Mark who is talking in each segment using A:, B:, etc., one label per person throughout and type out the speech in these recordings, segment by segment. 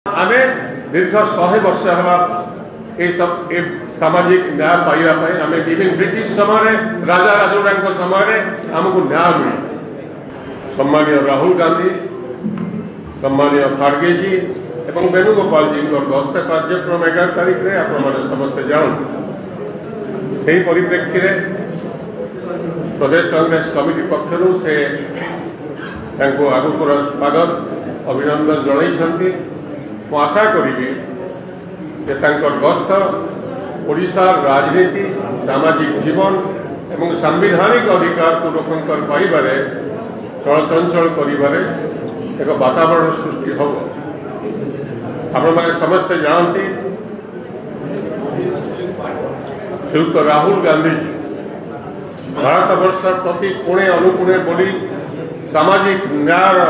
A: आमे दीर्घ 100 वर्ष है सामाजिक न्याय पाइबाई आम इवन ब्रिटिश समय राजा राजोड़ा समय आमको न्याय मिले। सम्मानीय राहुल गांधी, सम्मानीय खाड़गे जी और वेणुगोपाल जी गस्त कार्यक्रम 11 तारीख में आप समस्ते जानते से परिप्रेक्षी प्रदेश कांग्रेस कमिटी पक्षर से आगुकर स्वागत अभिनंदन जनई। मु आशा करी गस्त ओडिशार राजनीति, सामाजिक जीवन एवं सांविधानिक अधिकार को लोकंकर पाइबारे चलचंचल करिबारे एक वातावरण सृष्टि हम। आपण माने समस्ते जानती श्रीयुक्त राहुल गांधी जी भारत वर्ष प्रति कोणे अनुकोणे बोली सामाजिक न्याय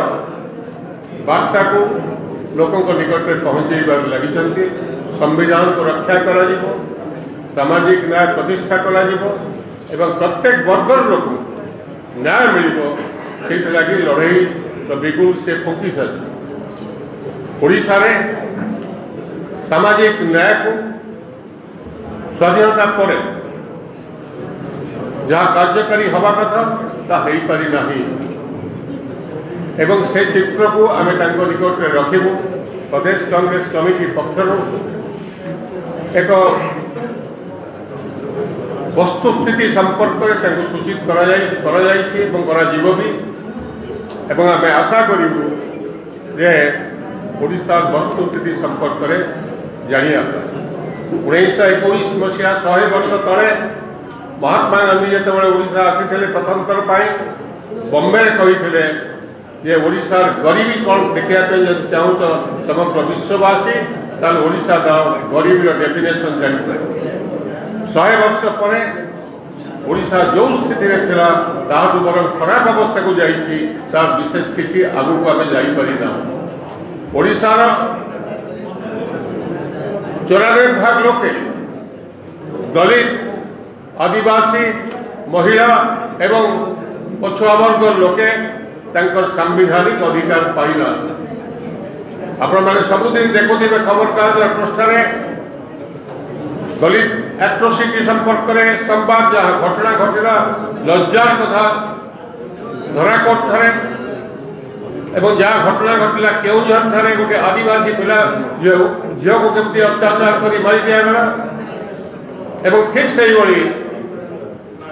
A: वार्ता को लोकों निकट में पहुंचाइबार लगी। संविधान को रक्षा करा जिवो, सामाजिक न्याय प्रतिष्ठा करा जिवो एवं प्रत्येक वर्गर लोक न्याय मिलिबो से लगी लड़ाई तो बिगुल से फुंकी सारी। ओडिशा रे सामाजिक न्याय को स्वाधीनता पर जहाँ कार्यकारी हवा कथा ता हेई पारि नाही एवं से चित्र को आम निकट में रखू। प्रदेश कांग्रेस कमिटी पक्षर एक वस्तुस्थिति संपर्क में सूचित भी आम आशा करूँ जे ओडिशा वस्तुस्थिति संपर्क में जानिया। 1921 मसीहा 100 वर्ष तले महात्मा गांधी जो ओडिशा आसी प्रथम थर बम्बे कही जे ओडिशार गरीबी कौन देखा चाहूच समग्र विश्ववासी ओडिशा गरीबी डेफिनेशन जापर 100 वर्ष पर ओडिशा जो स्थिति में थिला ताहाठू बर खराब अवस्था को जाइछि तार विशेष किसी आगु को आम जापरिना। ओडिशार 94% लोके दलित, आदिवासी, महिला एवं पछुआ वर्ग लोके तांकर सांविधानिक अधिकार पाइला। आपण माने सबुदिन देखुथे खबर कागज पृष्ठे दलित एट्रोसिटी संपर्क में संवाद जहाँ घटना घटला लज्जार कथा धराकोट थे एवं जहाँ घटना घटला केउझर थे गोटे आदिवासी पिला झील को केमती अत्याचार कर मारी दिगला एवं ठीक से ही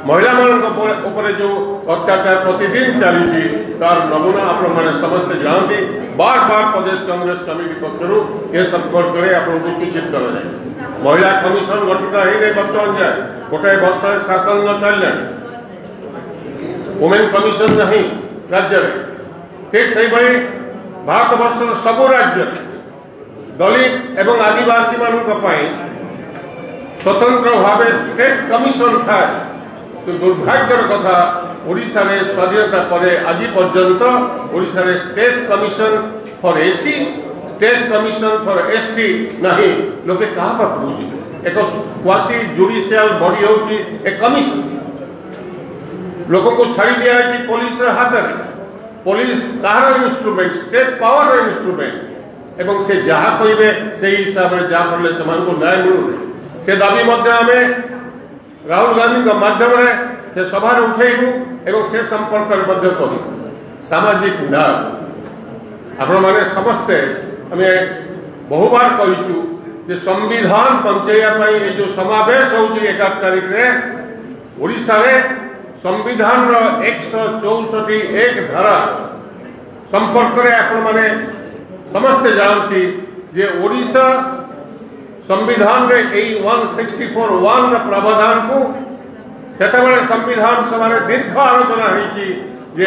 A: महिला मान जो अत्याचार प्रतिदिन चली तार नमूना आपण मैंने समस्ते जानते। बार बार प्रदेश कांग्रेस कमिटी पक्षर ये संपर्क में आपको सूचित कर महिला कमिशन गठित होने बर्तमान जाए गोटे वर्ष शासन न चलने वुमेन कमिशन नहीं राज्य में। ठीक से भारत वर्ष सबु राज्य दलित एवं आदिवासी मान स्वतंत्र भाव स्टेट कमिशन था। तो दुर्भाग्यर कथा ओडिशा रे स्वाधीनता पर आज पर्यंत ओडिशा रे state commission for AC, state commission for ST नहीं। लोके कहा पाखु एक क्वासी जुडिशियल बॉडी होची एक कमिशन लोगों को छाड़ी दिया है पुलिस हाथ में। पुलिस कहार इंस्ट्रूमेंट, स्टेट पावर इंस्ट्रूमेंट एवं से जहाँ कहे से हिसाब से जहाँफल से न्याय मिलू से दाबी आम राहुल गांधी का माध्यम से सभा उठेबू एवं से संपर्क करूँ। सामाजिक न्याय आपण मैंने समस्ते आम बहुबार कहीचु जे संविधान पंचाइवाई जो समावेश हो 11 तारीख में ओडिशा रे संविधान 164 एक धारा संपर्क में आपण मैंने समस्ते जानती जे ओडिशा संविधान में 164(1) प्रावधान को सेतबेले संविधान सभा दीर्घ आलोचना होती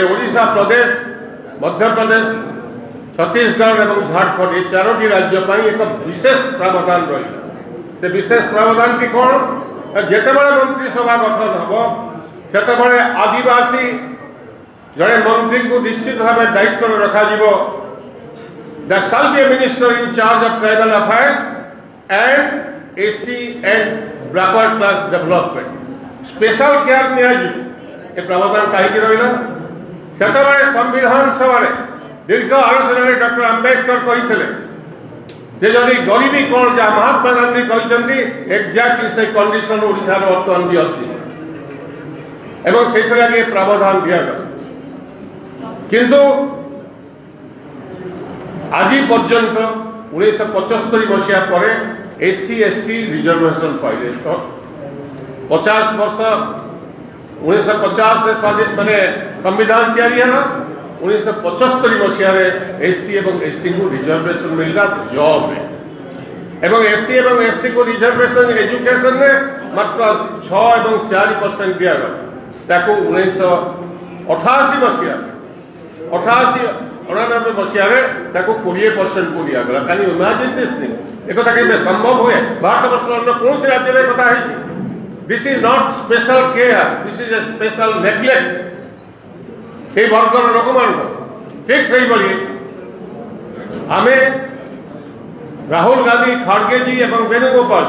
A: ओडिशा प्रदेश, मध्य प्रदेश, छत्तीसगढ़ और झारखंड ये 4टी राज्य एक विशेष प्रावधान रही। से विशेष प्रावधान की कौन जितेबाला मंत्रिसभा गठन हम से आदिवासी जड़े मंत्री को निश्चित भाव दायित्व रखा that shall be A minister in charge of tribal affairs and AC and backward class development special care नि प्रावधान कहीं रहा से संविधान सभा दीर्घ आलोचना डॉक्टर आंबेडकर कहते जे जदि गरीबी कौन जहाँ महात्मा गांधी कहते एक्जाक्टली से कंडीशन ओडिशा बर्तमान भी अच्छी एवं से प्रावधान दिगला किंतु आज पर्यंत 1975 मसीहा पर SC ST रिजर्वेशन पाइले 50 वर्ष 1950 से स्वाधीन माने संविधान तैयारी है 1975 मसीह SC और ST को रिजर्वेशन मिलला जॉब में एवं SC और ST को रिजर्वेशन एजुकेशन में मात्र 6 और 4% दिया गया 1988 मसीह 88-89 मसीह 20% को दिया गया can you imagine this thing एक संभव हुए भारत वर्ष अन्य कौन से राज्य में कथा है this is not special care this is a special neglect ये वर्गर लोक मान ठीक से भाई आम राहुल गांधी खड़गे जी और वेणुगोपाल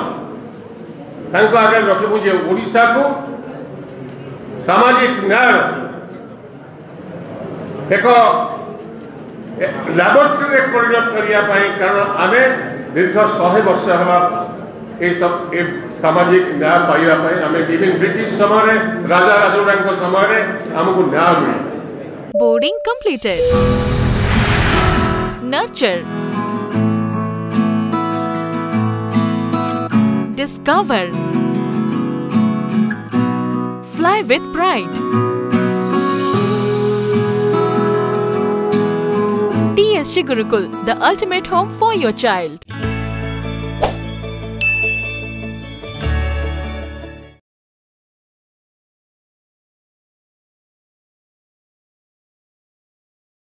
A: जी आगे रखू जे ओडिशा को सामाजिक न्याय एक लैबोरेटरी परिणत करने कारण आम दीर्घ 100 वर्ष है सामाजिक न्याय पाइबा आम इवन ब्रिटिश समय राजा राजोड़ा समय आमको न्याय मिले
B: Boarding completed. Nurture. Discover. Fly with pride. TSG Gurukul, the ultimate home for your child.